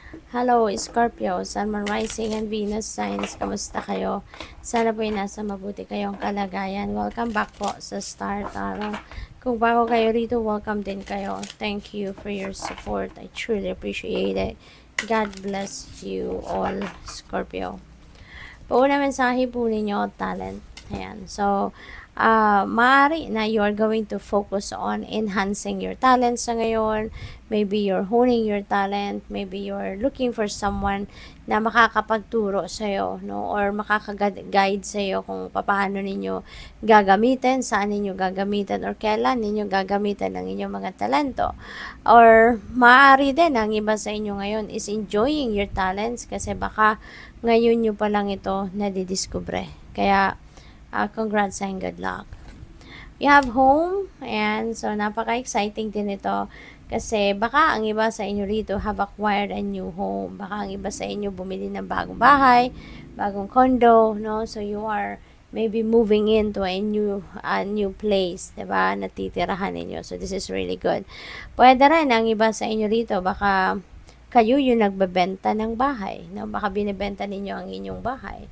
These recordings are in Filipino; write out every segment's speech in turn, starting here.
Hello, Scorpio, Sun, Moon, Rising, and Venus signs. Kamusta kayo? Sana po ay nasa mabuti kayong kalagayan. Welcome back po sa Star Tarot. Kung bago kayo rito, welcome din kayo. Thank you for your support. I truly appreciate it. God bless you all, Scorpio. Pauna mensahe po ninyo, talent. Ayan. So, maaari na you are going to focus on enhancing your talent sa ngayon. Maybe you're honing your talent. Maybe you're looking for someone na makakapagturo sa'yo, no? Or makaka-guide sa'yo kung paano ninyo gagamitin, saan ninyo gagamitin, or kailan ninyo gagamitin ang inyong mga talento. Or maaari din, ang iba sa inyo ngayon is enjoying your talents kasi baka ngayon nyo pa lang ito nadidiscover. Kaya, congrats and good luck. We have home, and so napaka-exciting din ito kasi baka ang iba sa inyo rito have acquired a new home. Baka ang iba sa inyo bumili ng bagong bahay, bagong condo, no? So you are maybe moving into a new place, 'di ba? Natitirahan ninyo. So this is really good. Pwede rin ang iba sa inyo rito baka kayo yung nagbebenta ng bahay, no? Baka binebenta ninyo ang inyong bahay.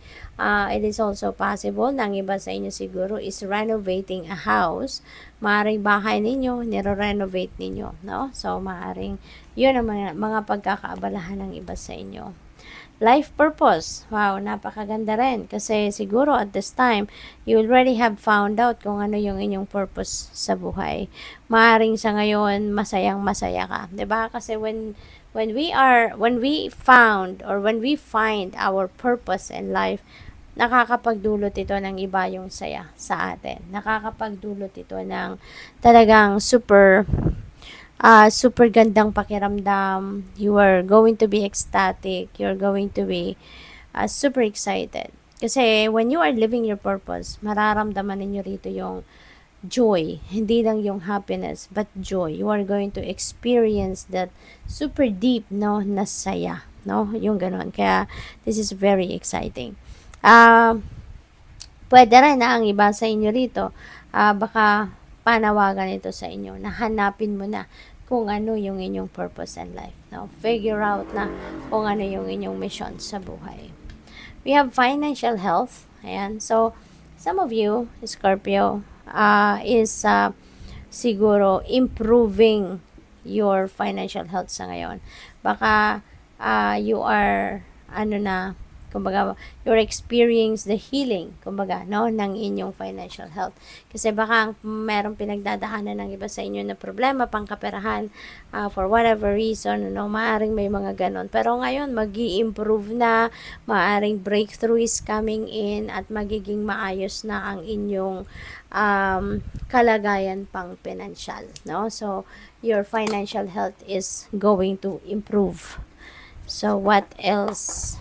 It is also possible na ang iba sa inyo siguro is renovating a house. Maaring bahay ninyo, nire-renovate ninyo, no? So, maaring yun ang mga pagkakaabalahan ng iba sa inyo. Life purpose. Wow, napakaganda rin. Kasi siguro at this time, you already have found out kung ano yung inyong purpose sa buhay. Maaring sa ngayon, masayang masaya ka. 'Di ba? Kasi when we find our purpose in life, nakakapagdulot ito ng iba yung saya sa atin. Nakakapagdulot ito ng talagang super gandang pakiramdam. You are going to be ecstatic. You're going to be super excited. Kasi when you are living your purpose, mararamdaman ninyo rito yung joy, hindi lang yung happiness, but joy. You are going to experience that super deep, no, na saya, no, yung ganon. Kaya, this is very exciting. Pwede rin na ang iba sa inyo rito, baka panawagan ito sa inyo, na hanapin mo na kung ano yung inyong purpose in life, no? Figure out na kung ano yung inyong mission sa buhay. We have financial health. Ayan. So, some of you, Scorpio, is siguro improving your financial health sa ngayon. Baka you are, kumbaga, you're experiencing the healing, kumbaga, no, ng inyong financial health. Kasi baka merong pinagdadaanan ng iba sa inyo na problema, pangkaperahan, for whatever reason, no, maaring may mga ganon. Pero ngayon, mag-i-improve na, maaring breakthrough is coming in, at magiging maayos na ang inyong kalagayan pang pinansyal, no? So, your financial health is going to improve. So, what else?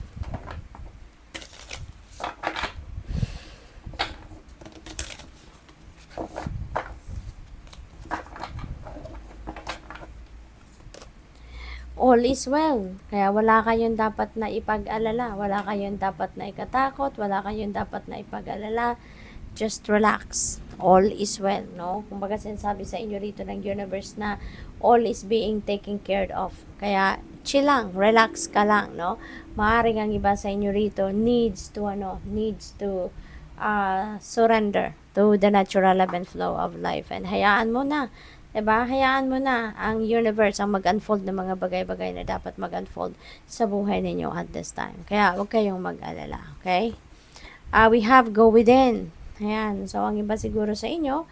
All is well. Kaya wala kayong dapat na ipag-alala. Wala kayong dapat na ikatakot. Wala kayong dapat na ipag-alala. Just relax. All is well, no? Kumbaga sinasabi sa inyo rito ng universe na all is being taken care of. Kaya chill lang, relax ka lang, no? Maaaring ang iba sa inyo rito needs to surrender to the natural ebb and flow of life, and hayaan mo na. Diba? Hayaan mo na ang universe ang mag-unfold ng mga bagay-bagay na dapat mag-unfold sa buhay ninyo at this time. Kaya huwag kayong mag-alala. Okay? We have go within. Ayan. So, ang iba siguro sa inyo,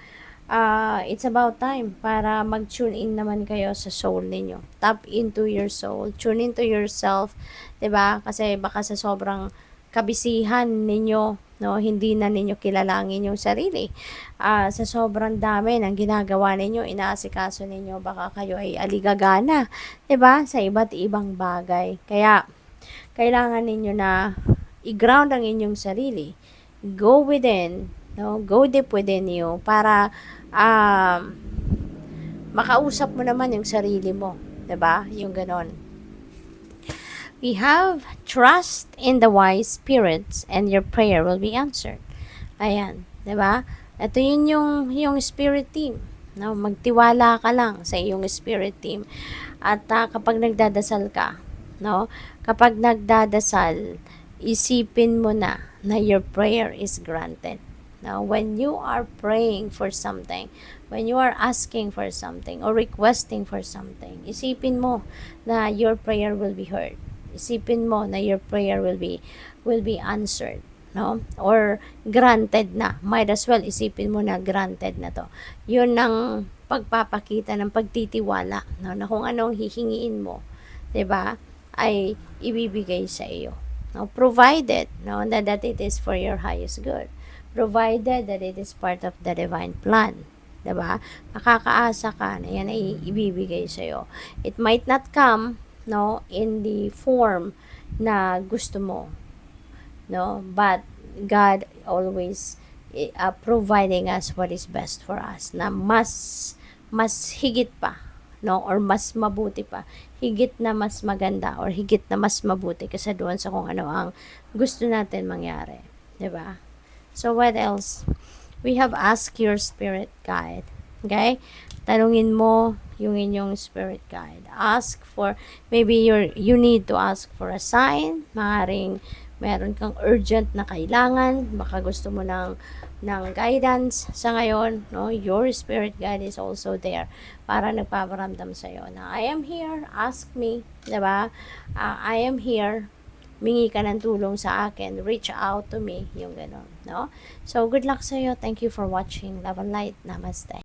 it's about time para mag-tune in naman kayo sa soul ninyo. Tap into your soul. Tune into yourself. Diba? Kasi baka sa sobrang kabisihan ninyo, no, hindi na ninyo kilala ang inyong sarili. Sa sobrang dami ng ginagawa ninyo, inaasikaso ninyo, baka kayo ay aligagana, 'di ba? Sa iba't ibang bagay. Kaya kailangan ninyo na i-ground ang inyong sarili. Go within, no? Go deep within you para makausap mo naman yung sarili mo, 'di ba? Yung ganon. We have trust in the wise spirits and your prayer will be answered. Ayan, 'di ba? Ito yun yung spirit team. No, magtiwala ka lang sa iyong spirit team. At kapag nagdadasal ka, no? Kapag nagdadasal, isipin mo na your prayer is granted. Now, when you are praying for something, when you are asking for something or requesting for something, isipin mo na your prayer will be heard. Isipin mo na your prayer will be answered, no? Or granted na. Might as well isipin mo na granted na to. Yun ang pagpapakita ng pagtitiwala, no? Na kung anong hihingiin mo, 'di ba? Ay ibibigay sa iyo. No, provided no that it is for your highest good. Provided that it is part of the divine plan. 'Di ba? Makakaasa ka na yan ay ibibigay sa iyo. It might not come no in the form na gusto mo, no, but God always providing us what is best for us, na mas higit pa, no, or mas mabuti pa, higit na mas maganda or higit na mas mabuti kasi doon sa kung ano ang gusto natin mangyari, 'di ba? So what else? We have asked your spirit guide. Okay? Tanungin mo yung inyong spirit guide. Ask for, maybe you need to ask for a sign. Maaaring meron kang urgent na kailangan. Baka gusto mo ng guidance sa ngayon. No? Your spirit guide is also there para nagpaparamdam sa'yo na I am here, ask me. Diba? I am here. Mingi ka ng tulong sa akin, reach out to me, yung gano'n, no? So, good luck sa'yo. Thank you for watching. Love and light. Namaste.